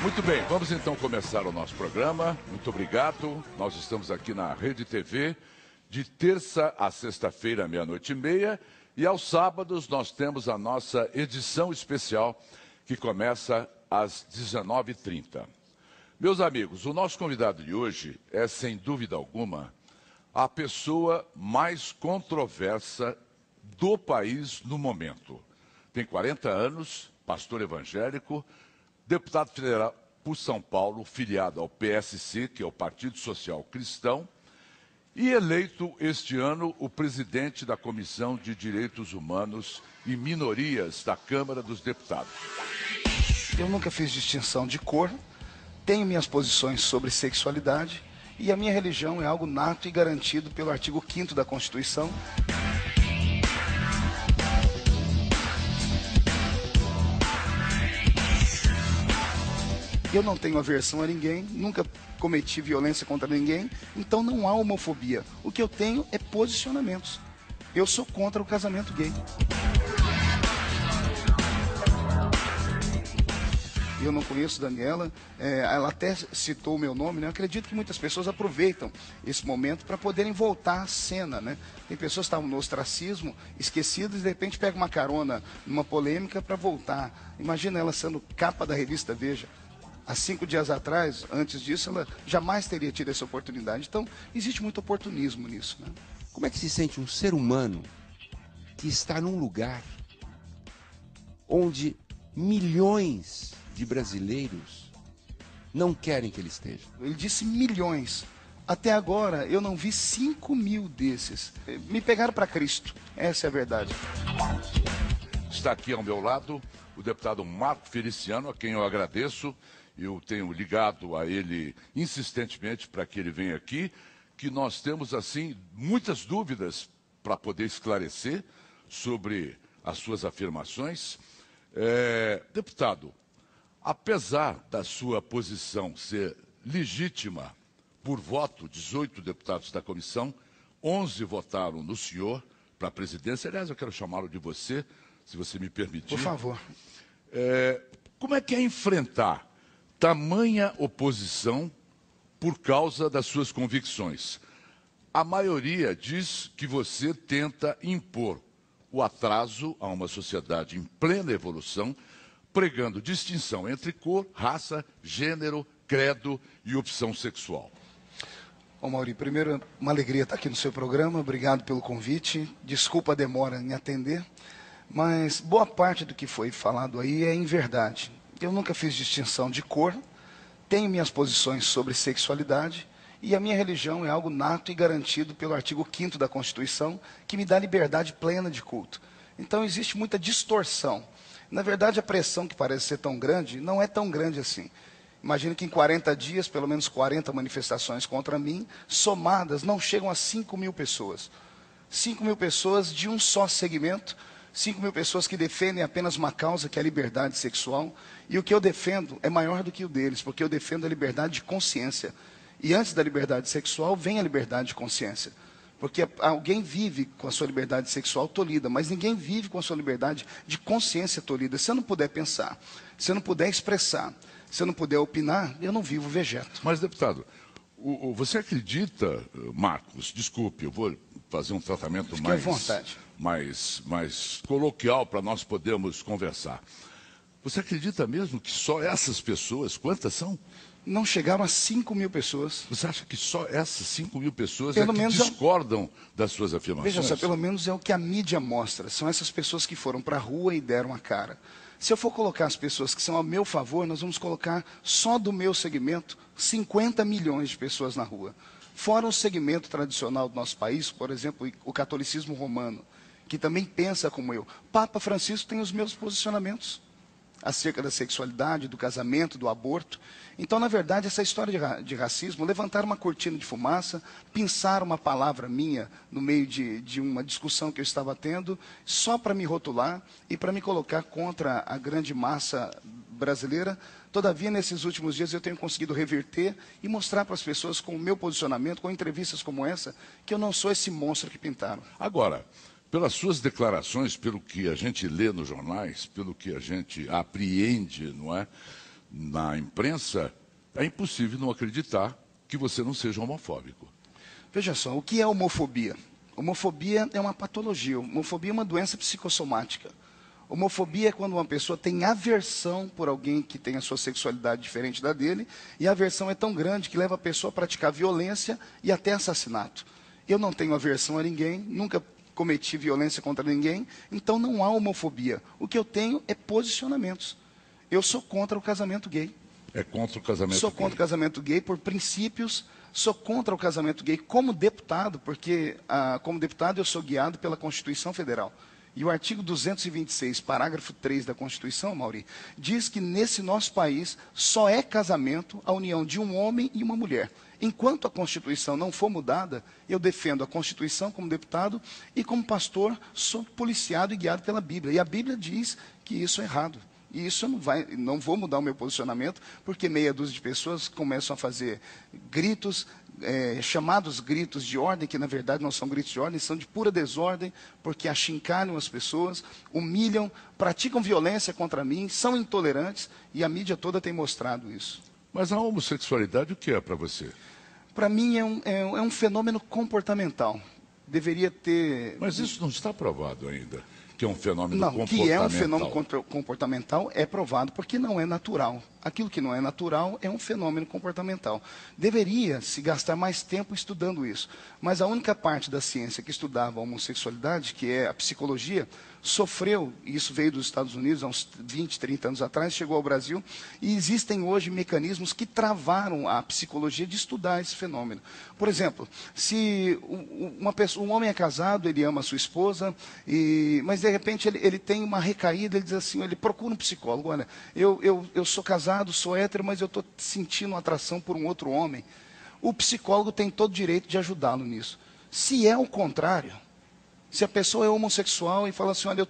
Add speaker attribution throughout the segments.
Speaker 1: Muito bem, vamos então começar o nosso programa. Muito obrigado. Nós estamos aqui na Rede TV, de terça a sexta-feira, meia-noite e meia. E aos sábados nós temos a nossa edição especial, que começa às 19h30. Meus amigos, o nosso convidado de hoje é, sem dúvida alguma, a pessoa mais controversa do país no momento. Tem 40 anos, pastor evangélico, deputado federal por São Paulo, filiado ao PSC, que é o Partido Social Cristão, e eleito este ano o presidente da Comissão de Direitos Humanos e Minorias da Câmara dos Deputados.
Speaker 2: Eu nunca fiz distinção de cor, tenho minhas posições sobre sexualidade e a minha religião é algo nato e garantido pelo artigo 5º da Constituição. Eu não tenho aversão a ninguém, nunca cometi violência contra ninguém, então não há homofobia. O que eu tenho é posicionamentos. Eu sou contra o casamento gay. Eu não conheço Daniela, ela até citou o meu nome, né? Eu acredito que muitas pessoas aproveitam esse momento para poderem voltar à cena, né? Tem pessoas que estavam no ostracismo, esquecidas, e de repente pegam uma carona numa polêmica para voltar. Imagina ela sendo capa da revista Veja. Há 5 dias atrás, antes disso, ela jamais teria tido essa oportunidade. Então, existe muito oportunismo nisso, né?
Speaker 3: Como é que se sente um ser humano que está num lugar onde milhões de brasileiros não querem que ele esteja?
Speaker 2: Ele disse milhões. Até agora, eu não vi 5 mil desses. Me pegaram para Cristo. Essa é a verdade.
Speaker 1: Está aqui ao meu lado o deputado Marco Feliciano, a quem eu agradeço. Eu tenho ligado a ele insistentemente para que ele venha aqui, que nós temos, assim, muitas dúvidas para poder esclarecer sobre as suas afirmações. Deputado, apesar da sua posição ser legítima por voto, 18 deputados da comissão, 11 votaram no senhor para a presidência. Aliás, eu quero chamá-lo de você, se você me permitir.
Speaker 2: Por favor.
Speaker 1: Como é que é enfrentar tamanha oposição por causa das suas convicções? A maioria diz que você tenta impor o atraso a uma sociedade em plena evolução, pregando distinção entre cor, raça, gênero, credo e opção sexual.
Speaker 2: Bom, Mauri, primeiro, uma alegria estar aqui no seu programa. Obrigado pelo convite. Desculpa a demora em atender, mas boa parte do que foi falado aí é em verdade. Eu nunca fiz distinção de cor, tenho minhas posições sobre sexualidade e a minha religião é algo nato e garantido pelo artigo 5º da Constituição, que me dá liberdade plena de culto. Então existe muita distorção. Na verdade, a pressão que parece ser tão grande não é tão grande assim. Imagino que em 40 dias, pelo menos 40 manifestações contra mim, somadas, não chegam a 5 mil pessoas. 5 mil pessoas de um só segmento, 5 mil pessoas que defendem apenas uma causa, que é a liberdade sexual. E o que eu defendo é maior do que o deles, porque eu defendo a liberdade de consciência. E antes da liberdade sexual, vem a liberdade de consciência. Porque alguém vive com a sua liberdade sexual tolhida, mas ninguém vive com a sua liberdade de consciência tolhida. Se eu não puder pensar, se eu não puder expressar, se eu não puder opinar, eu não vivo, vegeto.
Speaker 1: Mas, deputado, você acredita, Marcos, desculpe, eu vou fazer um tratamento mais coloquial para nós podermos conversar. Você acredita mesmo que só essas pessoas, quantas são?
Speaker 2: Não chegaram a 5 mil pessoas.
Speaker 1: Você acha que só essas 5 mil pessoas
Speaker 2: pelo menos
Speaker 1: discordam das suas afirmações?
Speaker 2: Veja só, pelo menos é o que a mídia mostra. São essas pessoas que foram para a rua e deram a cara. Se eu for colocar as pessoas que são a meu favor, nós vamos colocar só do meu segmento 50 milhões de pessoas na rua. Fora o segmento tradicional do nosso país, por exemplo, o catolicismo romano, que também pensa como eu. Papa Francisco tem os meus posicionamentos acerca da sexualidade, do casamento, do aborto. Então, na verdade, essa história de racismo, levantar uma cortina de fumaça, pensar uma palavra minha no meio de uma discussão que eu estava tendo, só para me rotular e para me colocar contra a grande massa brasileira. Todavia, nesses últimos dias, eu tenho conseguido reverter e mostrar para as pessoas, com o meu posicionamento, com entrevistas como essa, que eu não sou esse monstro que pintaram.
Speaker 1: Agora, pelas suas declarações, pelo que a gente lê nos jornais, pelo que a gente apreende, não é? na imprensa, é impossível não acreditar que você não seja homofóbico.
Speaker 2: Veja só, o que é homofobia? Homofobia é uma patologia, homofobia é uma doença psicossomática. Homofobia é quando uma pessoa tem aversão por alguém que tem a sua sexualidade diferente da dele, e a aversão é tão grande que leva a pessoa a praticar violência e até assassinato. Eu não tenho aversão a ninguém, nunca cometi violência contra ninguém, então não há homofobia. O que eu tenho é posicionamentos. Eu sou contra o casamento gay.
Speaker 1: É contra o casamento
Speaker 2: Sou
Speaker 1: gay.
Speaker 2: contra o casamento gay por princípios, sou contra o casamento gay como deputado, porque como deputado eu sou guiado pela Constituição Federal. E o artigo 226, parágrafo 3 da Constituição, Mauri, diz que nesse nosso país só é casamento a união de um homem e uma mulher. Enquanto a Constituição não for mudada, eu defendo a Constituição como deputado e como pastor sou policiado e guiado pela Bíblia. E a Bíblia diz que isso é errado. E isso não vou mudar o meu posicionamento, porque meia dúzia de pessoas começam a fazer gritos, chamados gritos de ordem, que na verdade não são gritos de ordem, são de pura desordem, porque achincalham as pessoas, humilham, praticam violência contra mim, são intolerantes, e a mídia toda tem mostrado isso.
Speaker 1: Mas a homossexualidade o que é para você?
Speaker 2: Para mim é um fenômeno comportamental. Deveria ter...
Speaker 1: Mas isso não está provado ainda, que é um fenômeno comportamental.
Speaker 2: Não, que é um fenômeno comportamental é provado porque não é natural. Aquilo que não é natural é um fenômeno comportamental. Deveria se gastar mais tempo estudando isso. Mas a única parte da ciência que estudava a homossexualidade, que é a psicologia, sofreu, e isso veio dos Estados Unidos há uns 20, 30 anos atrás, chegou ao Brasil, e existem hoje mecanismos que travaram a psicologia de estudar esse fenômeno. Por exemplo, se um homem é casado, ele ama a sua esposa, mas de repente ele tem uma recaída, ele diz assim, ele procura um psicólogo, olha, eu sou casado, sou hétero, mas eu estou sentindo uma atração por um outro homem. O psicólogo tem todo o direito de ajudá-lo nisso. Se é o contrário, se a pessoa é homossexual e fala assim, olha,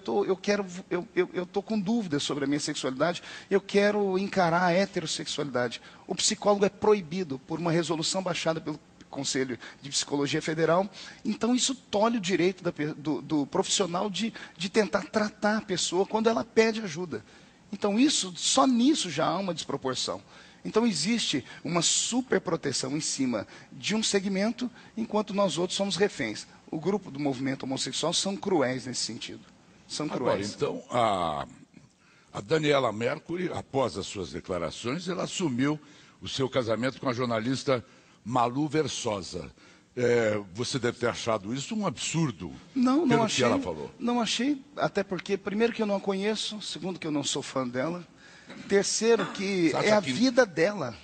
Speaker 2: eu estou com dúvidas sobre a minha sexualidade, eu quero encarar a heterossexualidade. O psicólogo é proibido por uma resolução baixada pelo Conselho de Psicologia Federal. Então isso tolhe o direito do profissional de tentar tratar a pessoa quando ela pede ajuda. Então só nisso já há uma desproporção. Então existe uma superproteção em cima de um segmento, enquanto nós outros somos reféns. O grupo do movimento homossexual são cruéis nesse sentido. São cruéis.
Speaker 1: Agora, então, a Daniela Mercury, após as suas declarações, ela assumiu o seu casamento com a jornalista Malu Versosa. Você deve ter achado isso um absurdo,
Speaker 2: não achei,
Speaker 1: que ela falou.
Speaker 2: Não achei, até porque, primeiro, que eu não a conheço, segundo, que eu não sou fã dela, terceiro, que é a vida dela.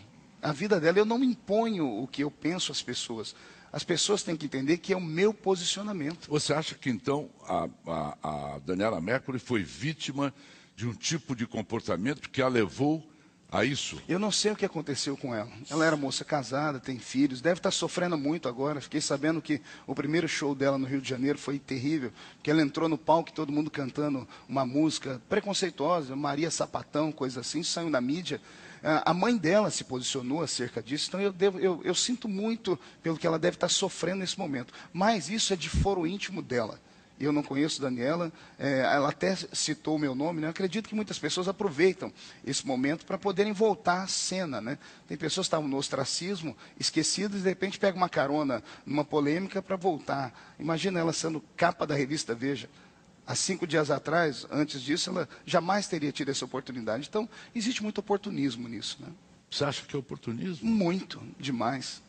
Speaker 2: A vida dela, eu não imponho o que eu penso às pessoas. As pessoas têm que entender que é o meu posicionamento.
Speaker 1: Você acha que, então, a Daniela Mercury foi vítima de um tipo de comportamento que a levou a isso?
Speaker 2: Eu não sei o que aconteceu com ela. Ela era moça casada, tem filhos, deve estar sofrendo muito agora. Fiquei sabendo que o primeiro show dela no Rio de Janeiro foi terrível, que ela entrou no palco e todo mundo cantando uma música preconceituosa, Maria Sapatão, coisa assim, saiu na mídia. A mãe dela se posicionou acerca disso, então eu sinto muito pelo que ela deve estar sofrendo nesse momento. Mas isso é de foro íntimo dela. Eu não conheço Daniela, ela até citou o meu nome, né? Eu acredito que muitas pessoas aproveitam esse momento para poderem voltar à cena, né? Tem pessoas que estavam no ostracismo, esquecidas, e de repente pegam uma carona numa polêmica para voltar. Imagina ela sendo capa da revista Veja. Há 5 dias atrás, antes disso, ela jamais teria tido essa oportunidade. Então, existe muito oportunismo nisso, né?
Speaker 1: Você acha que é oportunismo?
Speaker 2: Muito, demais.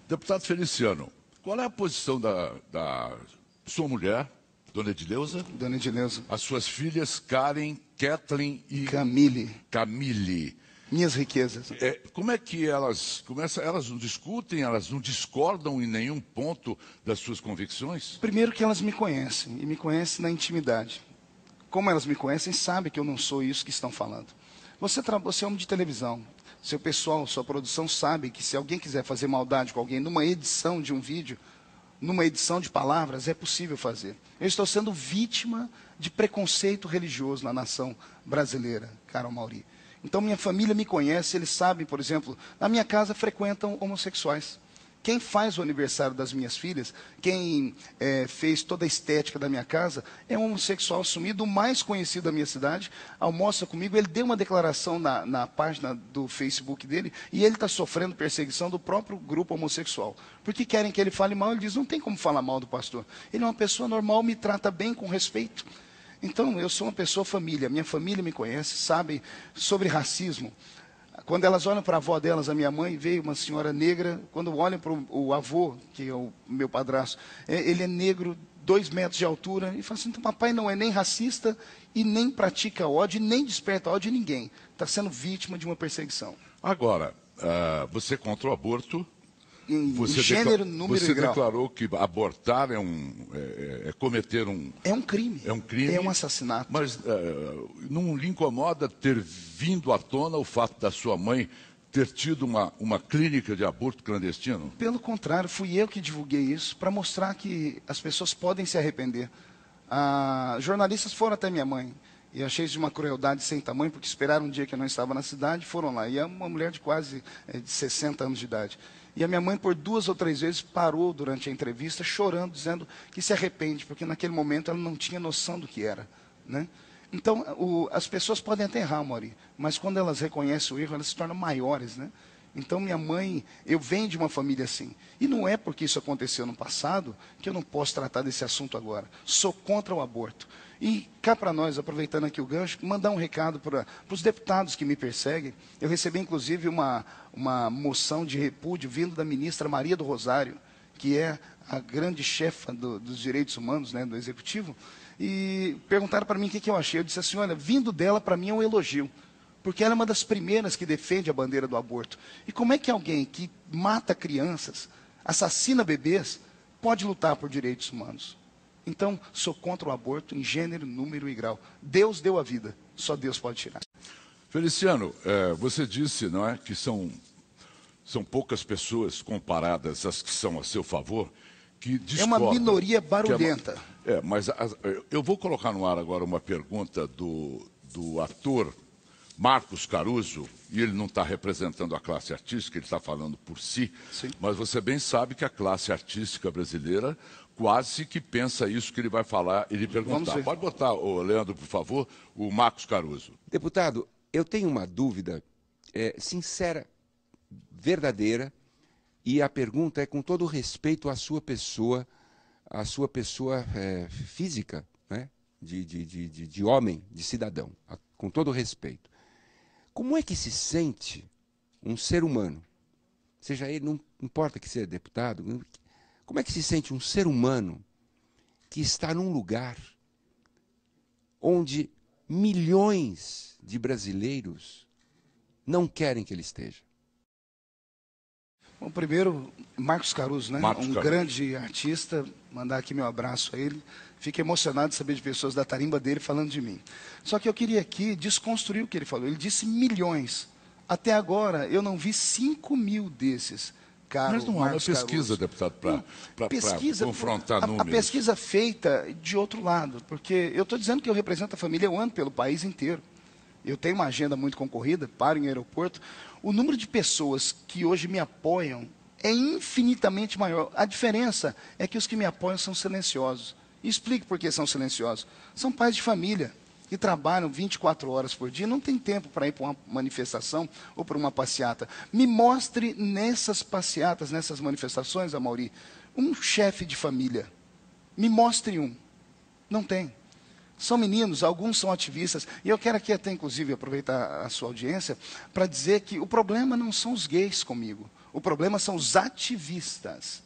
Speaker 1: Deputado Feliciano, qual é a posição da sua mulher, Dona Edileuza?
Speaker 2: Dona Edileuza.
Speaker 1: As suas filhas, Karen, Kathleen e Camille.
Speaker 2: Minhas riquezas.
Speaker 1: Como é que elas não discutem, elas não discordam em nenhum ponto das suas convicções?
Speaker 2: Primeiro que elas me conhecem, e me conhecem na intimidade. Como elas me conhecem, sabem que eu não sou isso que estão falando. Você é homem de televisão. Seu pessoal, sua produção sabe que se alguém quiser fazer maldade com alguém numa edição de um vídeo, numa edição de palavras, é possível fazer. Eu estou sendo vítima de preconceito religioso na nação brasileira, Carol Mauri. Então, minha família me conhece, eles sabem, por exemplo, na minha casa frequentam homossexuais. Quem faz o aniversário das minhas filhas, quem fez toda a estética da minha casa, é um homossexual assumido, o mais conhecido da minha cidade, almoça comigo, ele deu uma declaração na página do Facebook dele, e ele está sofrendo perseguição do próprio grupo homossexual. Porque querem que ele fale mal, ele diz, não tem como falar mal do pastor. Ele é uma pessoa normal, me trata bem, com respeito. Então, eu sou uma pessoa família, minha família me conhece, sabe sobre racismo. Quando elas olham para a avó delas, a minha mãe, veio uma senhora negra, quando olham para o avô, que é o meu padrasto, ele é negro, 2 metros de altura, e fala assim, então papai não é nem racista, e nem pratica ódio, e nem desperta ódio de ninguém. Está sendo vítima de uma perseguição.
Speaker 1: Agora, você é contra o aborto?
Speaker 2: Em gênero, número e grau.
Speaker 1: Você declarou que abortar é cometer um...
Speaker 2: É um crime.
Speaker 1: É um crime.
Speaker 2: É um assassinato.
Speaker 1: Mas não lhe incomoda ter vindo à tona o fato da sua mãe ter tido uma clínica de aborto clandestino?
Speaker 2: Pelo contrário, fui eu que divulguei isso para mostrar que as pessoas podem se arrepender. Jornalistas foram até minha mãe. E achei isso de uma crueldade sem tamanho, porque esperaram um dia que eu não estava na cidade, foram lá. E é uma mulher de quase de 60 anos de idade. E a minha mãe, por 2 ou 3 vezes, parou durante a entrevista, chorando, dizendo que se arrepende, porque naquele momento ela não tinha noção do que era. Né? Então, as pessoas podem até errar, Mauri, mas quando elas reconhecem o erro, elas se tornam maiores. Né? Então, minha mãe, eu venho de uma família assim. E não é porque isso aconteceu no passado que eu não posso tratar desse assunto agora. Sou contra o aborto. E cá para nós, aproveitando aqui o gancho, mandar um recado para os deputados que me perseguem. Eu recebi, inclusive, uma moção de repúdio vindo da ministra Maria do Rosário, que é a grande chefa dos direitos humanos, né, do Executivo, e perguntaram para mim o que eu achei. Eu disse assim, olha, vindo dela, para mim é um elogio, porque ela é uma das primeiras que defende a bandeira do aborto. E como é que alguém que mata crianças, assassina bebês, pode lutar por direitos humanos? Então, sou contra o aborto em gênero, número e grau. Deus deu a vida, só Deus pode tirar.
Speaker 1: Feliciano, você disse, não é, que são poucas pessoas comparadas às que são a seu favor, que discordam.
Speaker 2: É uma minoria barulhenta.
Speaker 1: Mas eu vou colocar no ar agora uma pergunta do ator Marcos Caruso, e ele não está representando a classe artística, ele está falando por si,
Speaker 2: Sim.
Speaker 1: Mas você bem sabe que a classe artística brasileira quase que pensa isso que ele vai falar e lhe perguntar. Pode botar, Leandro, por favor, o Marcos Caruso.
Speaker 3: Deputado, eu tenho uma dúvida sincera, verdadeira, e a pergunta é com todo o respeito à sua pessoa física, né? de homem, de cidadão, com todo o respeito. Como é que se sente um ser humano, seja ele, não importa que seja deputado, como é que se sente um ser humano que está num lugar onde milhões de brasileiros não querem que ele esteja?
Speaker 2: Bom, primeiro, Marcos Caruso, né?
Speaker 1: Marcos Caruso.
Speaker 2: Grande artista, mandar aqui meu abraço a ele. Fico emocionado de saber de pessoas da tarimba dele falando de mim. Só que eu queria aqui desconstruir o que ele falou. Ele disse milhões. Até agora, eu não vi 5 mil desses.
Speaker 1: Mas não há uma pesquisa, deputado, para confrontar números.
Speaker 2: A pesquisa feita de outro lado, porque eu estou dizendo que eu represento a família, eu ando pelo país inteiro. Eu tenho uma agenda muito concorrida, paro em aeroporto. O número de pessoas que hoje me apoiam é infinitamente maior. A diferença é que os que me apoiam são silenciosos. E explico por que são silenciosos. São pais de família que trabalham 24 horas por dia, não tem tempo para ir para uma manifestação ou para uma passeata. Me mostre nessas passeatas, nessas manifestações, Amaury, um chefe de família. Me mostre um. Não tem. São meninos, alguns são ativistas, e eu quero aqui até, inclusive, aproveitar a sua audiência para dizer que o problema não são os gays comigo, o problema são os ativistas.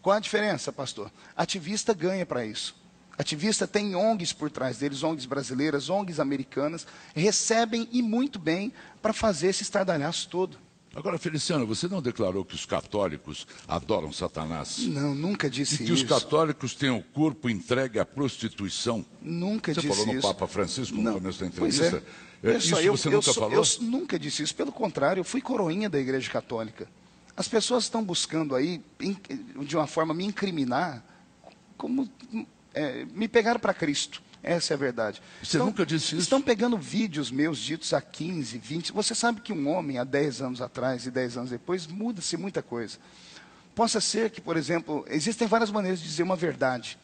Speaker 2: Qual a diferença, pastor? Ativista ganha para isso. Ativista tem ONGs por trás deles, ONGs brasileiras, ONGs americanas, recebem e muito bem para fazer esse estardalhaço todo.
Speaker 1: Agora, Feliciano, você não declarou que os católicos adoram Satanás?
Speaker 2: Não, nunca disse isso.
Speaker 1: E que os católicos têm o corpo entregue à prostituição?
Speaker 2: Nunca disse isso.
Speaker 1: Você falou no Papa Francisco no começo da
Speaker 2: Pois
Speaker 1: entrevista?
Speaker 2: Isso você nunca falou? Eu
Speaker 1: nunca
Speaker 2: disse isso. Pelo contrário, eu fui coroinha da Igreja Católica. As pessoas estão buscando aí, de uma forma, me incriminar, como me pegaram para Cristo. Essa é a verdade.
Speaker 1: Você nunca disse isso?
Speaker 2: Estão pegando vídeos meus ditos há 15, 20. Você sabe que um homem há 10 anos atrás e 10 anos depois muda-se muita coisa. Possa ser que, por exemplo, existem várias maneiras de dizer uma verdade.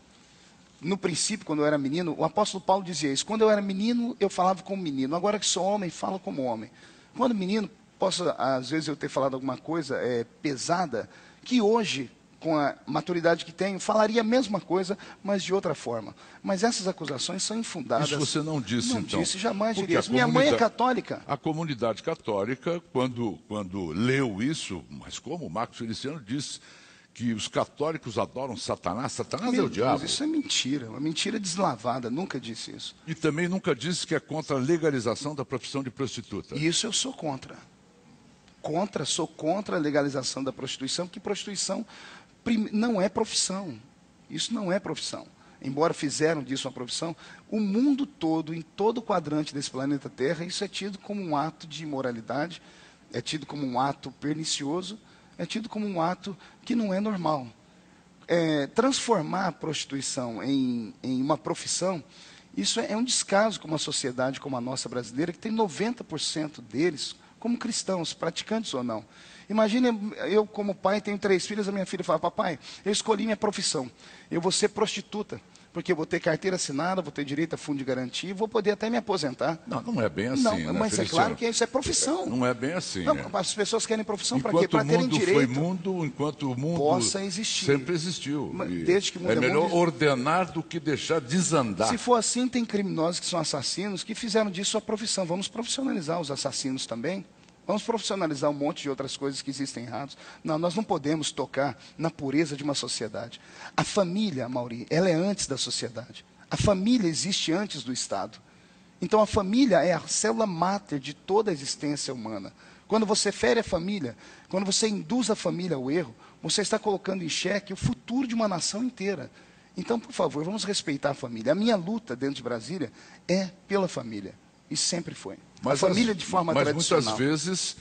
Speaker 2: No princípio, quando eu era menino, o apóstolo Paulo dizia isso. Quando eu era menino, eu falava como menino. Agora que sou homem, falo como homem. Quando menino, posso, às vezes, eu ter falado alguma coisa pesada, que hoje, com a maturidade que tenho, falaria a mesma coisa, mas de outra forma. Mas essas acusações são infundadas.
Speaker 1: Isso você não disse,
Speaker 2: não
Speaker 1: então?
Speaker 2: Não disse, jamais
Speaker 1: Porque
Speaker 2: diria isso. Minha mãe é católica.
Speaker 1: A comunidade católica, quando leu isso, mas como o Marcos Feliciano disse, que os católicos adoram Satanás, Satanás é o diabo.
Speaker 2: Isso é mentira, uma mentira deslavada, nunca disse isso.
Speaker 1: E também nunca disse que é contra a legalização da profissão de prostituta.
Speaker 2: Isso eu sou contra. Sou contra a legalização da prostituição, porque prostituição não é profissão. Isso não é profissão. Embora fizeram disso uma profissão, o mundo todo, em todo o quadrante desse planeta Terra, isso é tido como um ato de imoralidade, é tido como um ato pernicioso, é tido como um ato que não é normal. Transformar a prostituição em uma profissão, isso é um descaso com uma sociedade como a nossa brasileira, que tem 90% deles como cristãos, praticantes ou não. Imagine, eu como pai tenho 3 filhas, a minha filha fala, papai, eu escolhi minha profissão, eu vou ser prostituta, porque eu vou ter carteira assinada, vou ter direito a fundo de garantia e vou poder até me aposentar.
Speaker 1: Não, não é bem assim,
Speaker 2: não,
Speaker 1: né,
Speaker 2: mas
Speaker 1: Feliciano?
Speaker 2: é claro que isso é profissão.
Speaker 1: Não é bem assim.
Speaker 2: Não,
Speaker 1: né?
Speaker 2: as pessoas querem profissão para quê? Para terem direito.
Speaker 1: Enquanto o mundo
Speaker 2: possa existir.
Speaker 1: sempre existiu.
Speaker 2: Desde que o mundo
Speaker 1: é melhor
Speaker 2: mundo,
Speaker 1: ordenar do que deixar desandar.
Speaker 2: Se for assim, tem criminosos que são assassinos que fizeram disso a profissão. Vamos profissionalizar os assassinos também. Vamos profissionalizar um monte de outras coisas que existem erradas. Não, nós não podemos tocar na pureza de uma sociedade. A família, Mauri, ela é antes da sociedade. A família existe antes do Estado. Então a família é a célula máter de toda a existência humana. Quando você fere a família, quando você induz a família ao erro, você está colocando em xeque o futuro de uma nação inteira. Então, por favor, vamos respeitar a família. A minha luta dentro de Brasília é pela família. E sempre foi.
Speaker 1: Mas
Speaker 2: a família de forma tradicional.
Speaker 1: Mas muitas vezes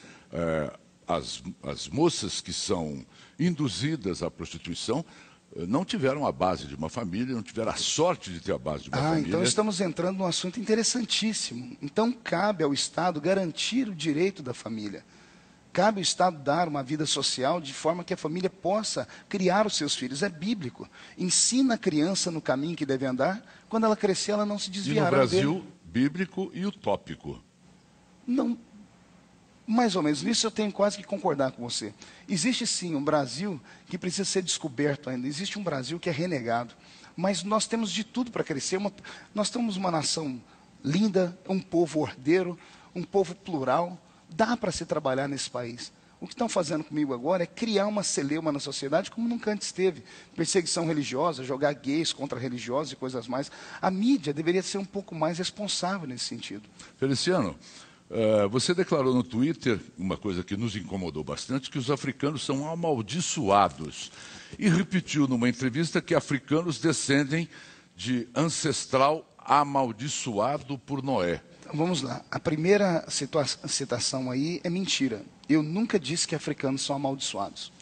Speaker 1: as moças que são induzidas à prostituição não tiveram a base de uma família, não tiveram a sorte de ter a base de uma família.
Speaker 2: Então estamos entrando num assunto interessantíssimo. Então cabe ao Estado garantir o direito da família. Cabe ao Estado dar uma vida social de forma que a família possa criar os seus filhos. É bíblico. Ensina a criança no caminho que deve andar, quando ela crescer ela não se desviará
Speaker 1: dele. E no Brasil,
Speaker 2: dele.
Speaker 1: Bíblico e utópico.
Speaker 2: Não, mais ou menos, nisso eu tenho quase que concordar com você. Existe sim um Brasil que precisa ser descoberto ainda, existe um Brasil que é renegado, mas nós temos de tudo para crescer, nós temos uma nação linda, um povo ordeiro, um povo plural, dá para se trabalhar nesse país. O que estão fazendo comigo agora é criar uma celeuma na sociedade como nunca antes teve. Perseguição religiosa, jogar gays contra religiosos e coisas mais. A mídia deveria ser um pouco mais responsável nesse sentido.
Speaker 1: Feliciano, você declarou no Twitter uma coisa que nos incomodou bastante, que os africanos são amaldiçoados. E repetiu numa entrevista que africanos descendem de ancestral amaldiçoado por Noé.
Speaker 2: Então, vamos lá. A primeira citação aí é mentira. Eu nunca disse que africanos são amaldiçoados.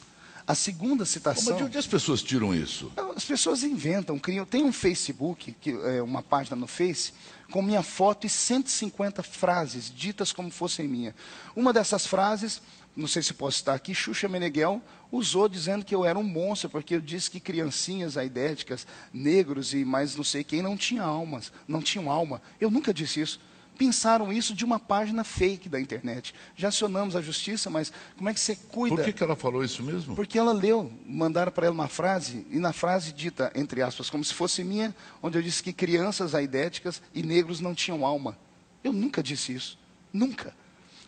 Speaker 2: A segunda citação...
Speaker 1: Mas de onde as pessoas tiram isso?
Speaker 2: As pessoas inventam, criam. Tem um Facebook, que é uma página no Face, com minha foto e 150 frases ditas como fossem minha. Uma dessas frases, não sei se posso citar aqui, Xuxa Meneghel usou dizendo que eu era um monstro, porque eu disse que criancinhas aidéticas, negros e mais não sei quem, não tinham alma. Eu nunca disse isso. Pensaram isso de uma página fake da internet. Já acionamos a justiça, mas como é que você cuida?
Speaker 1: Por que ela falou isso mesmo?
Speaker 2: Porque ela leu, mandaram para ela uma frase, e na frase dita, entre aspas, como se fosse minha, onde eu disse que crianças aidéticas e negros não tinham alma. Eu nunca disse isso. Nunca.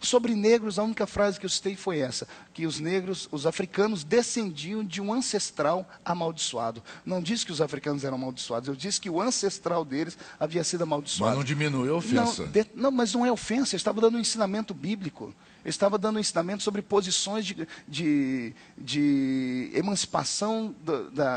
Speaker 2: Sobre negros, a única frase que eu citei foi essa, que os negros, os africanos, descendiam de um ancestral amaldiçoado. Não disse que os africanos eram amaldiçoados, eu disse que o ancestral deles havia sido amaldiçoado.
Speaker 1: Mas não diminuiu a ofensa.
Speaker 2: Não, mas não é ofensa, eu estava dando um ensinamento bíblico. Eu estava dando um ensinamento sobre posições de emancipação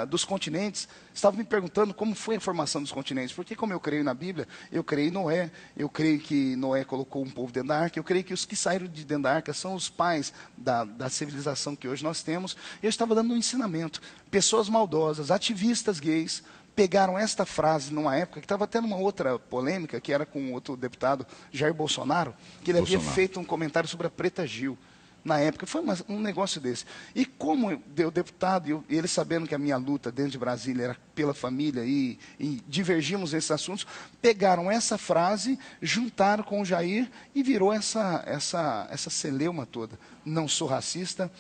Speaker 2: dos continentes. Estava me perguntando como foi a formação dos continentes. Porque como eu creio na Bíblia, eu creio em Noé. Eu creio que Noé colocou um povo dentro da arca. Eu creio que os que saíram de dentro da arca são os pais da civilização que hoje nós temos. Eu estava dando um ensinamento. Pessoas maldosas, ativistas gays, pegaram esta frase numa época que estava tendo uma outra polêmica, que era com outro deputado, Jair Bolsonaro, que ele havia feito um comentário sobre a Preta Gil. na época. Foi um negócio desse. E como o deputado, e ele sabendo que a minha luta dentro de Brasília era pela família e divergimos nesses assuntos, pegaram essa frase, juntaram com o Jair e virou essa celeuma toda. Não sou racista.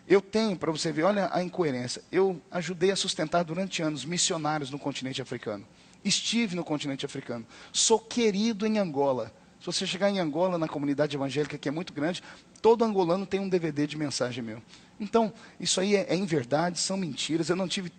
Speaker 2: Eu tenho, para você ver, olha a incoerência, eu ajudei a sustentar durante anos missionários no continente africano. Estive no continente africano. Sou querido em Angola. Se você chegar em Angola, na comunidade evangélica, que é muito grande, todo angolano tem um DVD de mensagem meu. Então, isso aí é inverdade, são mentiras. Eu não tive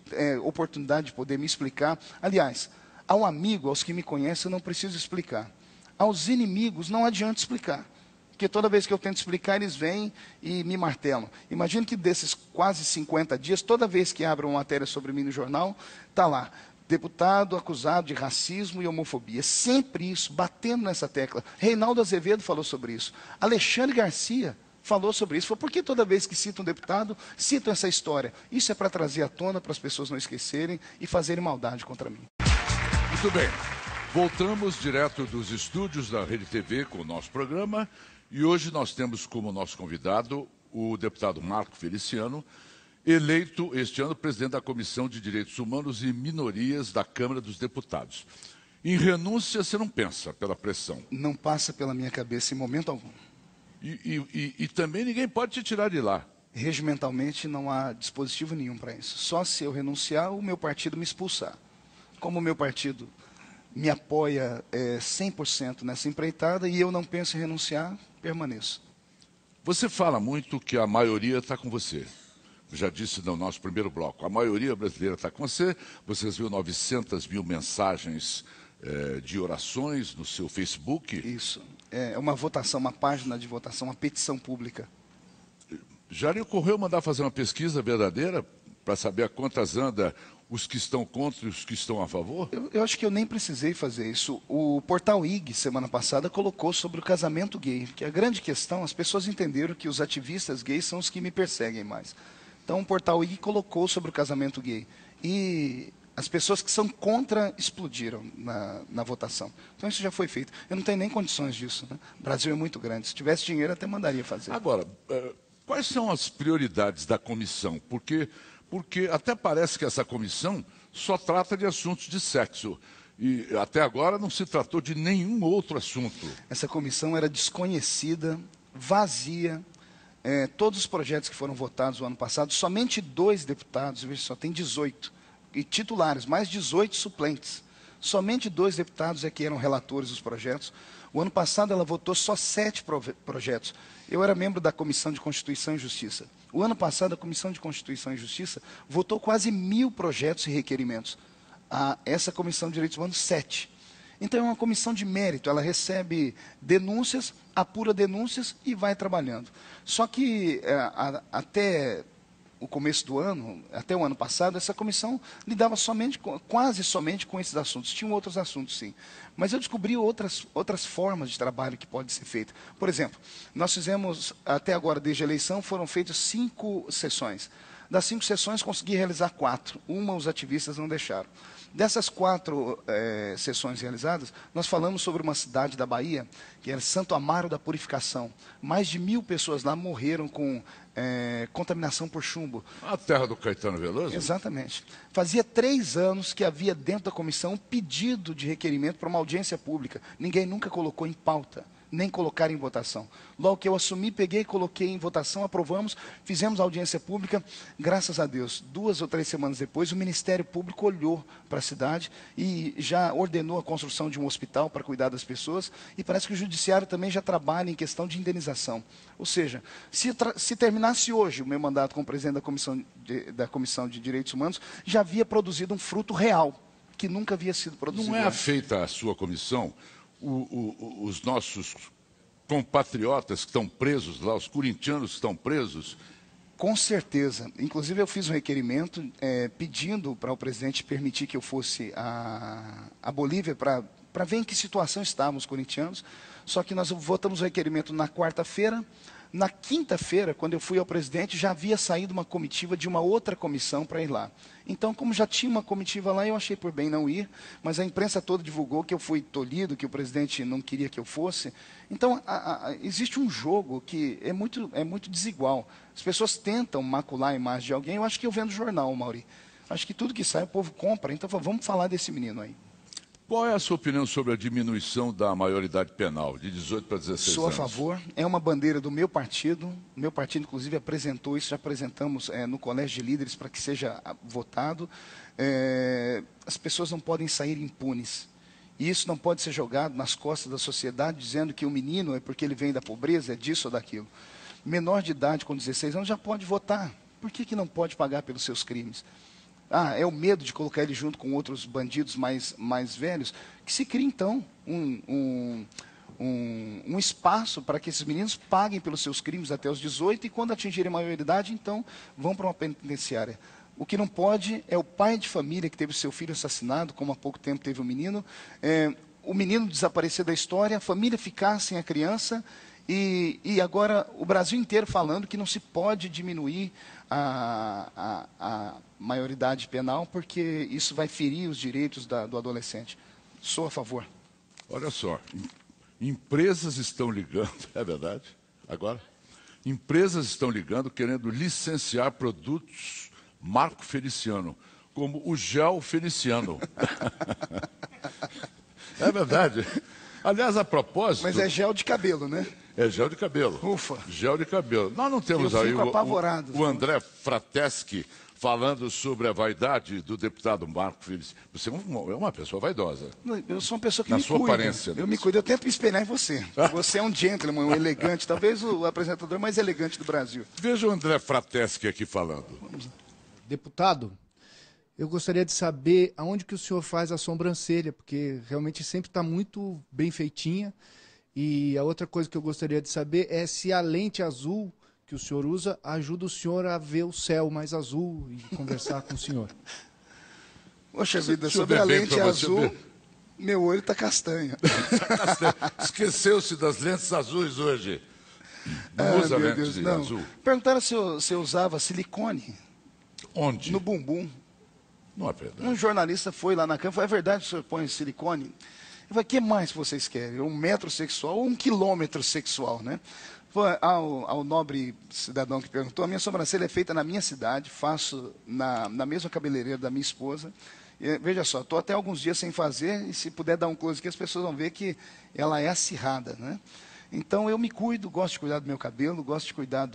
Speaker 2: oportunidade de poder me explicar. Aliás, ao amigo, aos que me conhecem, eu não preciso explicar. Aos inimigos, não adianta explicar. Porque toda vez que eu tento explicar, eles vêm e me martelam. Imagina que desses quase 50 dias, toda vez que abre uma matéria sobre mim no jornal, está lá. Deputado acusado de racismo e homofobia. Sempre isso, batendo nessa tecla. Reinaldo Azevedo falou sobre isso. Alexandre Garcia falou sobre isso. Falou, por que toda vez que citam um deputado, citam essa história? Isso é para trazer à tona, para as pessoas não esquecerem e fazerem maldade contra mim.
Speaker 1: Muito bem. Voltamos direto dos estúdios da Rede TV com o nosso programa. E hoje nós temos como nosso convidado o deputado Marco Feliciano, eleito este ano presidente da Comissão de Direitos Humanos e Minorias da Câmara dos Deputados. Em renúncia, você não pensa pela pressão?
Speaker 2: Não passa pela minha cabeça em momento algum.
Speaker 1: E também ninguém pode te tirar de lá.
Speaker 2: Regimentalmente não há dispositivo nenhum para isso. Só se eu renunciar, o meu partido me expulsar. Como o meu partido me apoia 100% nessa empreitada e eu não penso em renunciar, permaneço.
Speaker 1: Você fala muito que a maioria está com você. Já disse no nosso primeiro bloco, a maioria brasileira está com você. Você viu 900 mil mensagens de orações no seu Facebook.
Speaker 2: Isso. É uma votação, uma página de votação, uma petição pública.
Speaker 1: Já lhe ocorreu mandar fazer uma pesquisa verdadeira para saber a quantas anda os que estão contra e os que estão a favor?
Speaker 2: Eu acho que eu nem precisei fazer isso. O portal IG, semana passada, colocou sobre o casamento gay. Que a grande questão, as pessoas entenderam que os ativistas gays são os que me perseguem mais. Então, o portal IG colocou sobre o casamento gay. E as pessoas que são contra explodiram na votação. Então, isso já foi feito. Eu não tenho nem condições disso. Né? O Brasil é muito grande. Se tivesse dinheiro, até mandaria fazer.
Speaker 1: Agora, quais são as prioridades da comissão? Porque até parece que essa comissão só trata de assuntos de sexo. E até agora não se tratou de nenhum outro assunto.
Speaker 2: Essa comissão era desconhecida, vazia. Todos os projetos que foram votados no ano passado, somente 2 deputados, veja só, tem 18, e titulares, mais 18 suplentes. Somente 2 deputados é que eram relatores dos projetos. O ano passado ela votou só 7 projetos. Eu era membro da Comissão de Constituição e Justiça. O ano passado a Comissão de Constituição e Justiça votou quase 1000 projetos e requerimentos. Essa Comissão de Direitos Humanos, 7. Então é uma comissão de mérito, ela recebe denúncias, apura denúncias e vai trabalhando. Só que até o começo do ano, até o ano passado, essa comissão lidava quase somente com esses assuntos. Tinham outros assuntos, sim. Mas eu descobri outras formas de trabalho que pode ser feito. Por exemplo, nós fizemos, até agora, desde a eleição, foram feitas 5 sessões. Das 5 sessões, consegui realizar 4. Uma os ativistas não deixaram. Dessas 4 sessões realizadas, nós falamos sobre uma cidade da Bahia, que era Santo Amaro da Purificação. Mais de 1000 pessoas lá morreram com contaminação por chumbo.
Speaker 1: A terra do Caetano Veloso?
Speaker 2: Exatamente. Fazia 3 anos que havia dentro da comissão um pedido de requerimento para uma audiência pública. Ninguém nunca colocou em pauta, nem colocar em votação. Logo que eu assumi, peguei, coloquei em votação, aprovamos, fizemos audiência pública. Graças a Deus, 2 ou 3 semanas depois, o Ministério Público olhou para a cidade e já ordenou a construção de um hospital para cuidar das pessoas. E parece que o Judiciário também já trabalha em questão de indenização. Ou seja, se terminasse hoje o meu mandato como presidente da Comissão de Direitos Humanos, já havia produzido um fruto real, que nunca havia sido produzido.
Speaker 1: Não é feita a sua comissão? Os nossos compatriotas que estão presos lá, os corintianos que estão presos?
Speaker 2: Com certeza. Inclusive, eu fiz um requerimento pedindo para o presidente permitir que eu fosse à Bolívia para ver em que situação estavam os corintianos. Só que nós votamos o requerimento na quarta-feira. Na quinta-feira, quando eu fui ao presidente, já havia saído uma comitiva de uma outra comissão para ir lá. Então, como já tinha uma comitiva lá, eu achei por bem não ir, mas a imprensa toda divulgou que eu fui tolhido, que o presidente não queria que eu fosse. Então, existe um jogo que é muito desigual. As pessoas tentam macular a imagem de alguém. Eu acho que eu vendo jornal, Mauri. Acho que tudo que sai o povo compra. Então, vamos falar desse menino aí.
Speaker 1: Qual é a sua opinião sobre a diminuição da maioridade penal, de 18 para 16
Speaker 2: Sou a
Speaker 1: anos?
Speaker 2: favor. É uma bandeira do meu partido. O meu partido, inclusive, apresentou isso. Já apresentamos no Colégio de Líderes para que seja votado. As pessoas não podem sair impunes. E isso não pode ser jogado nas costas da sociedade, dizendo que o menino é porque ele vem da pobreza, é disso ou daquilo. Menor de idade, com 16 anos, já pode votar. Por que não pode pagar pelos seus crimes? É o medo de colocar ele junto com outros bandidos mais velhos, que se cria, então, um espaço para que esses meninos paguem pelos seus crimes até os 18 e, quando atingirem a maioridade, então, vão para uma penitenciária. O que não pode é o pai de família que teve seu filho assassinado, como há pouco tempo teve o menino desaparecer da história, a família ficar sem a criança, e agora o Brasil inteiro falando que não se pode diminuir a maioridade penal, porque isso vai ferir os direitos do adolescente. Sou a favor.
Speaker 1: Olha só, empresas estão ligando, é verdade, agora? Empresas estão ligando querendo licenciar produtos Marco Feliciano, como o gel Feliciano. É verdade. Aliás, a propósito...
Speaker 2: Mas é gel de cabelo, né?
Speaker 1: É gel de cabelo.
Speaker 2: Ufa.
Speaker 1: Gel de cabelo. Nós não temos
Speaker 2: Eu
Speaker 1: aí
Speaker 2: fico apavorado.
Speaker 1: o André Frateschi falando sobre a vaidade do deputado Marco Feliciano. Você é uma pessoa vaidosa.
Speaker 2: Eu sou uma pessoa que
Speaker 1: Na
Speaker 2: me
Speaker 1: sua
Speaker 2: cuida.
Speaker 1: aparência.
Speaker 2: Eu me cuido, eu tento me espelhar em você. Você é um gentleman, um elegante, talvez o apresentador mais elegante do Brasil.
Speaker 1: Veja o André Frateschi aqui falando.
Speaker 4: Deputado, eu gostaria de saber aonde que o senhor faz a sobrancelha, porque realmente sempre está muito bem feitinha. E a outra coisa que eu gostaria de saber é se a lente azul que o senhor usa ajuda o senhor a ver o céu mais azul e conversar com o senhor.
Speaker 2: Poxa vida, sobre a lente azul, meu olho está castanho.
Speaker 1: Esqueceu-se das lentes azuis hoje. Não usa lentes azul?
Speaker 2: Perguntaram se eu usava silicone.
Speaker 1: Onde?
Speaker 2: No bumbum.
Speaker 1: Não é verdade.
Speaker 2: Um jornalista foi lá na Câmara e falou, é verdade que o senhor põe silicone? Eu falei, o que mais vocês querem? 1 metro sexual ou 1 quilômetro sexual, né? Ao nobre cidadão que perguntou, a minha sobrancelha é feita na minha cidade, faço na mesma cabeleireira da minha esposa. E, veja só, estou até alguns dias sem fazer, e se puder dar um close aqui, as pessoas vão ver que ela é acirrada, né? Então, eu me cuido, gosto de cuidar do meu cabelo, gosto de cuidar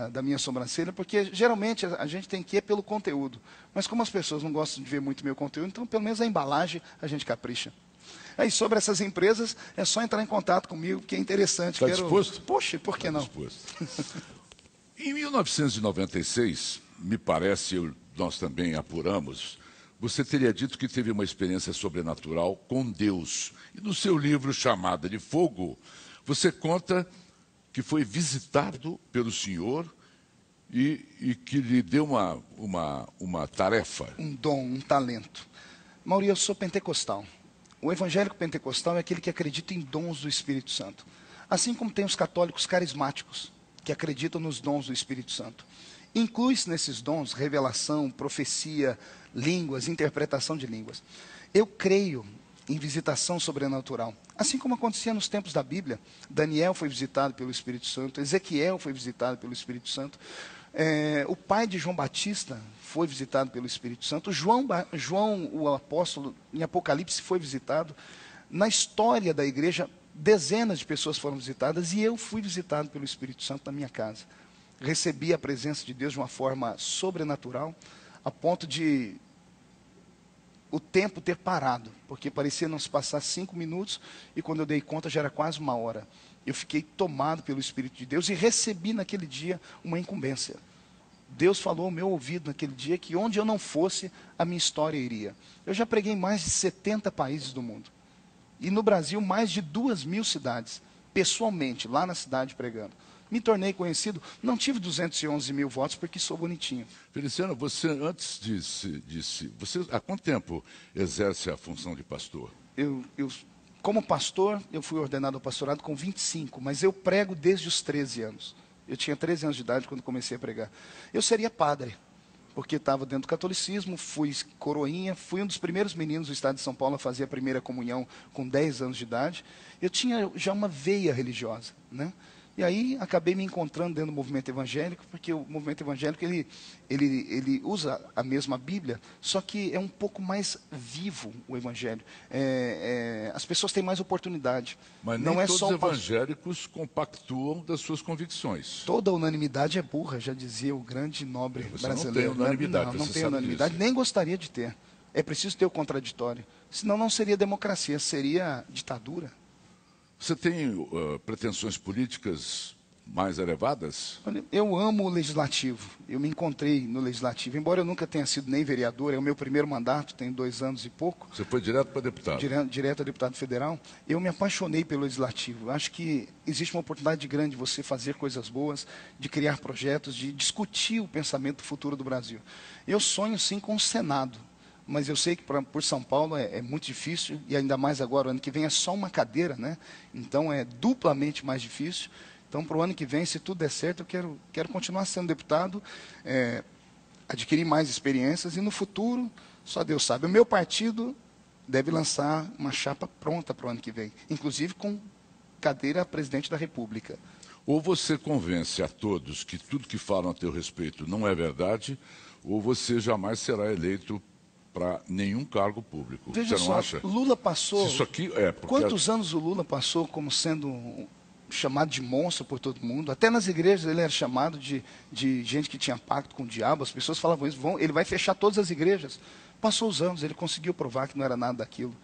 Speaker 2: da minha sobrancelha, porque geralmente a gente tem que ir pelo conteúdo. Mas como as pessoas não gostam de ver muito meu conteúdo, então pelo menos a embalagem a gente capricha. Aí sobre essas empresas, é só entrar em contato comigo, que é interessante.
Speaker 1: Está disposto?
Speaker 2: Poxa, por que não?
Speaker 1: Disposto. Em 1996, me parece, nós também apuramos, você teria dito que teve uma experiência sobrenatural com Deus. E no seu livro Chamada de Fogo, você conta que foi visitado pelo Senhor e que lhe deu uma tarefa.
Speaker 2: Um dom, um talento. Mauri, eu sou pentecostal. O evangélico pentecostal é aquele que acredita em dons do Espírito Santo. Assim como tem os católicos carismáticos, que acreditam nos dons do Espírito Santo. Inclui-se nesses dons revelação, profecia, línguas, interpretação de línguas. Eu creio em visitação sobrenatural. Assim como acontecia nos tempos da Bíblia. Daniel foi visitado pelo Espírito Santo, Ezequiel foi visitado pelo Espírito Santo, o pai de João Batista foi visitado pelo Espírito Santo, João, o apóstolo, em Apocalipse, foi visitado. Na história da igreja, dezenas de pessoas foram visitadas e eu fui visitado pelo Espírito Santo na minha casa. Recebi a presença de Deus de uma forma sobrenatural, a ponto de o tempo ter parado, porque parecia não se passar 5 minutos, e quando eu dei conta já era quase 1 hora. Eu fiquei tomado pelo Espírito de Deus e recebi naquele dia uma incumbência. Deus falou ao meu ouvido naquele dia que onde eu não fosse, a minha história iria. Eu já preguei em mais de 70 países do mundo. E no Brasil, mais de 2.000 cidades, pessoalmente, lá na cidade pregando. Me tornei conhecido, não tive 211 mil votos porque sou bonitinho.
Speaker 1: Feliciano, você antes disse, você há quanto tempo exerce a função de pastor?
Speaker 2: Eu como pastor, eu fui ordenado ao pastorado com 25, mas eu prego desde os 13 anos. Eu tinha 13 anos de idade quando comecei a pregar. Eu seria padre, porque estava dentro do catolicismo, fui coroinha, fui um dos primeiros meninos do estado de São Paulo a fazer a primeira comunhão com 10 anos de idade. Eu tinha já uma veia religiosa, né? E aí acabei me encontrando dentro do movimento evangélico, porque o movimento evangélico ele usa a mesma Bíblia, só que é um pouco mais vivo o evangelho. As pessoas têm mais oportunidade.
Speaker 1: Mas nem
Speaker 2: não é
Speaker 1: todos
Speaker 2: só
Speaker 1: os evangélicos compactuam das suas convicções.
Speaker 2: Toda unanimidade é burra, já dizia o grande nobre
Speaker 1: Você
Speaker 2: brasileiro.
Speaker 1: não tem unanimidade,
Speaker 2: Não
Speaker 1: você
Speaker 2: tem
Speaker 1: sabe
Speaker 2: unanimidade,
Speaker 1: disso.
Speaker 2: nem gostaria de ter. É preciso ter o contraditório. Senão não seria democracia, seria ditadura.
Speaker 1: Você tem pretensões políticas mais elevadas?
Speaker 2: Olha, eu amo o legislativo. Eu me encontrei no legislativo. Embora eu nunca tenha sido nem vereador, é o meu primeiro mandato, tenho 2 anos e pouco.
Speaker 1: Você foi direto para deputado?
Speaker 2: Direto a deputado federal. Eu me apaixonei pelo legislativo. Eu acho que existe uma oportunidade grande de você fazer coisas boas, de criar projetos, de discutir o pensamento futuro do Brasil. Eu sonho, sim, com o Senado. Mas eu sei que por São Paulo é muito difícil, e ainda mais agora, o ano que vem é só uma cadeira, né? Então é duplamente mais difícil. Então, para o ano que vem, se tudo der certo, eu quero continuar sendo deputado, adquirir mais experiências, e no futuro, só Deus sabe. O meu partido deve lançar uma chapa pronta para o ano que vem, inclusive com cadeira a presidente da República.
Speaker 1: Ou você convence a todos que tudo que falam a teu respeito não é verdade, ou você jamais será eleito para nenhum cargo público.
Speaker 2: Veja
Speaker 1: Você não
Speaker 2: só,
Speaker 1: acha?
Speaker 2: Lula passou...
Speaker 1: Isso aqui porque
Speaker 2: Quantos anos o Lula passou como sendo chamado de monstro por todo mundo? Até nas igrejas ele era chamado de gente que tinha pacto com o diabo. As pessoas falavam isso, ele vai fechar todas as igrejas. Passou os anos, ele conseguiu provar que não era nada daquilo.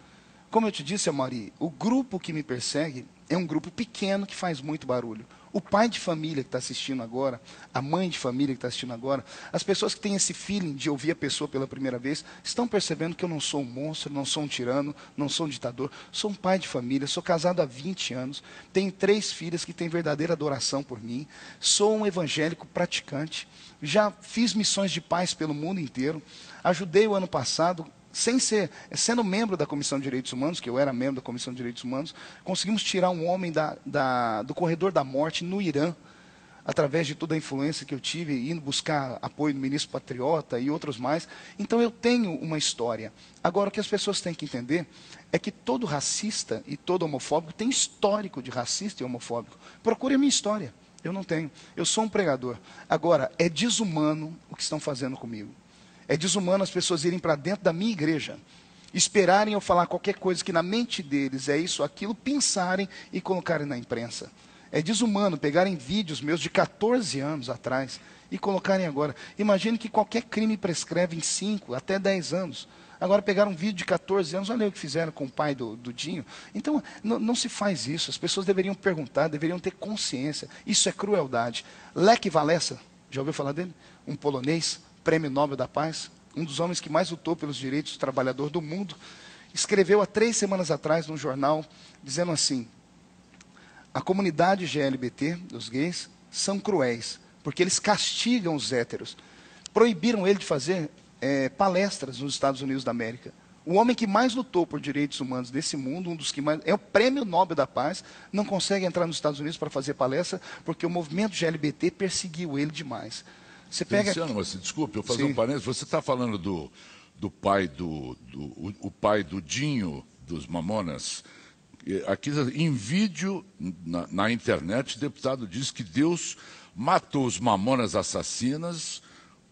Speaker 2: Como eu te disse, Amaury, o grupo que me persegue é um grupo pequeno que faz muito barulho. O pai de família que está assistindo agora, a mãe de família que está assistindo agora, as pessoas que têm esse feeling de ouvir a pessoa pela primeira vez, estão percebendo que eu não sou um monstro, não sou um tirano, não sou um ditador, sou um pai de família, sou casado há 20 anos, tenho 3 filhas que têm verdadeira adoração por mim, sou um evangélico praticante, já fiz missões de paz pelo mundo inteiro, ajudei o ano passado, sendo membro da Comissão de Direitos Humanos, que eu era membro da Comissão de Direitos Humanos, conseguimos tirar um homem do corredor da morte no Irã, através de toda a influência que eu tive, indo buscar apoio do ministro Patriota e outros mais. Então eu tenho uma história. Agora, o que as pessoas têm que entender é que todo racista e todo homofóbico tem histórico de racista e homofóbico. Procure a minha história. Eu não tenho. Eu sou um pregador. Agora, é desumano o que estão fazendo comigo. É desumano as pessoas irem para dentro da minha igreja, esperarem eu falar qualquer coisa que na mente deles é isso, aquilo, pensarem e colocarem na imprensa. É desumano pegarem vídeos meus de 14 anos atrás e colocarem agora. Imagine que qualquer crime prescreve em 5 até 10 anos. Agora pegaram um vídeo de 14 anos, olha o que fizeram com o pai do Dinho. Então, não se faz isso. As pessoas deveriam perguntar, deveriam ter consciência. Isso é crueldade. Lech Walesa, já ouviu falar dele? Um polonês, Prêmio Nobel da Paz, um dos homens que mais lutou pelos direitos do trabalhador do mundo, escreveu há 3 semanas atrás num jornal, dizendo assim: a comunidade GLBT, dos gays, são cruéis, porque eles castigam os héteros. Proibiram ele de fazer palestras nos Estados Unidos da América. O homem que mais lutou por direitos humanos nesse mundo, um dos que mais... é o Prêmio Nobel da Paz, não consegue entrar nos Estados Unidos para fazer palestra, porque o movimento GLBT perseguiu ele demais. Você pega...
Speaker 1: Mas desculpe, eu vou fazer um parênteses. Você está falando do pai o pai do Dinho, dos Mamonas. Aqui, em vídeo, na internet, o deputado diz que Deus matou os Mamonas assassinas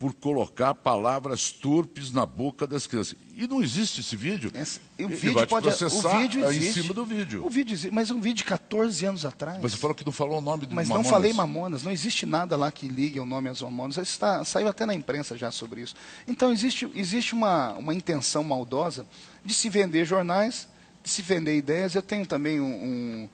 Speaker 1: por colocar palavras torpes na boca das crianças. E não existe esse vídeo.
Speaker 2: O vídeo
Speaker 1: vai te
Speaker 2: pode...
Speaker 1: processar
Speaker 2: o vídeo existe.
Speaker 1: em cima do vídeo.
Speaker 2: O vídeo existe, mas um vídeo de 14 anos atrás.
Speaker 1: Você falou que não falou o nome do
Speaker 2: Mas
Speaker 1: Mamonas.
Speaker 2: não falei Mamonas, não existe nada lá que ligue o nome aos Mamonas. Saiu até na imprensa já sobre isso. Então existe uma intenção maldosa de se vender jornais, de se vender ideias. Eu tenho também um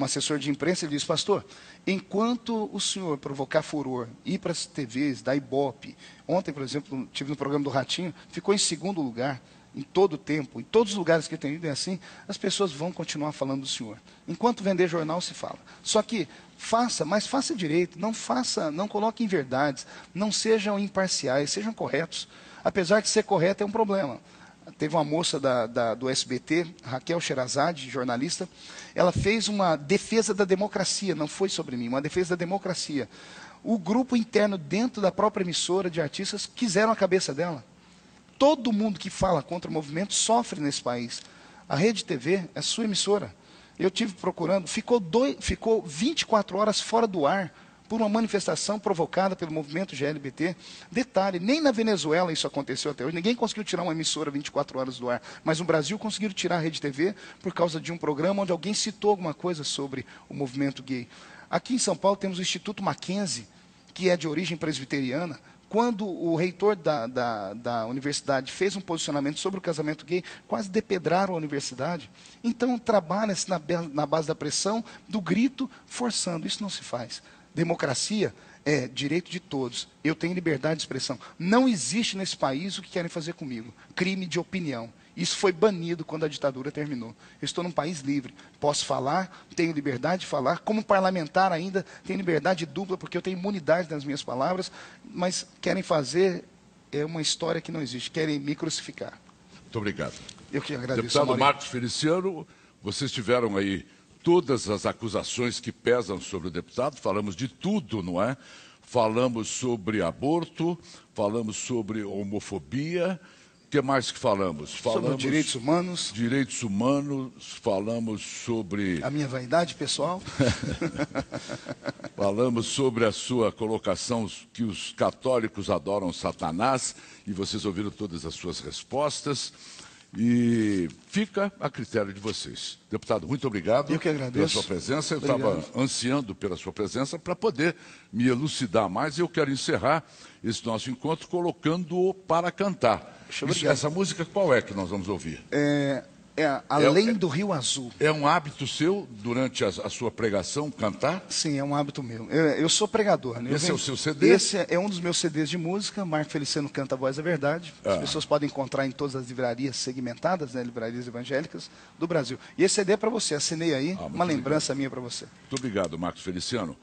Speaker 2: assessor de imprensa, ele diz: pastor, enquanto o senhor provocar furor, ir para as TVs, da Ibope, ontem, por exemplo, tive no programa do Ratinho, ficou em 2º lugar, em todo o tempo, em todos os lugares que eu tenho ido é assim, as pessoas vão continuar falando do senhor. Enquanto vender jornal, se fala. Só que mas faça direito, não coloque inverdades, não sejam imparciais, sejam corretos. Apesar de ser correto é um problema. Teve uma moça do SBT, Raquel Sherazade, jornalista, ela fez uma defesa da democracia, não foi sobre mim, uma defesa da democracia. O grupo interno dentro da própria emissora de artistas quiseram a cabeça dela. Todo mundo que fala contra o movimento sofre nesse país. A Rede TV é sua emissora. Eu tive procurando, ficou 24 horas fora do ar por uma manifestação provocada pelo movimento GLBT. Detalhe, nem na Venezuela isso aconteceu até hoje. Ninguém conseguiu tirar uma emissora 24 horas do ar. Mas no Brasil conseguiram tirar a Rede TV por causa de um programa onde alguém citou alguma coisa sobre o movimento gay. Aqui em São Paulo temos o Instituto Mackenzie, que é de origem presbiteriana. Quando o reitor da universidade fez um posicionamento sobre o casamento gay, quase depedraram a universidade. Então, trabalha-se na base da pressão, do grito, forçando. Isso não se faz. Democracia é direito de todos. Eu tenho liberdade de expressão. Não existe nesse país o que querem fazer comigo. Crime de opinião. Isso foi banido quando a ditadura terminou. Eu estou num país livre. Posso falar, tenho liberdade de falar. Como parlamentar ainda, tenho liberdade dupla, porque eu tenho imunidade nas minhas palavras. Mas querem fazer uma história que não existe. Querem me crucificar.
Speaker 1: Muito obrigado.
Speaker 2: Eu que agradeço.
Speaker 1: Deputado Marcos Feliciano, vocês tiveram aí todas as acusações que pesam sobre o deputado. Falamos de tudo, não é? Falamos sobre aborto, falamos sobre homofobia. O que mais que falamos?
Speaker 2: Sobre direitos humanos.
Speaker 1: Direitos humanos, falamos sobre...
Speaker 2: A minha vaidade pessoal.
Speaker 1: Falamos sobre a sua colocação que os católicos adoram Satanás, e vocês ouviram todas as suas respostas. E fica a critério de vocês. Deputado, muito obrigado.
Speaker 2: Eu que agradeço.
Speaker 1: Pela sua presença. Eu estava ansiando pela sua presença para poder me elucidar mais. E eu quero encerrar esse nosso encontro colocando-o para cantar. Essa música qual é que nós vamos ouvir?
Speaker 2: Além do Rio Azul.
Speaker 1: É um hábito seu, durante a sua pregação, cantar?
Speaker 2: Sim, é um hábito meu. Eu sou pregador. Né?
Speaker 1: Esse é o seu CD?
Speaker 2: Esse é um dos meus CDs de música. Marco Feliciano canta A Voz da Verdade. As pessoas podem encontrar em todas as livrarias segmentadas, né, livrarias evangélicas do Brasil. E esse CD é para você. Assinei aí, uma lembrança minha para você.
Speaker 1: Muito obrigado, Marcos Feliciano.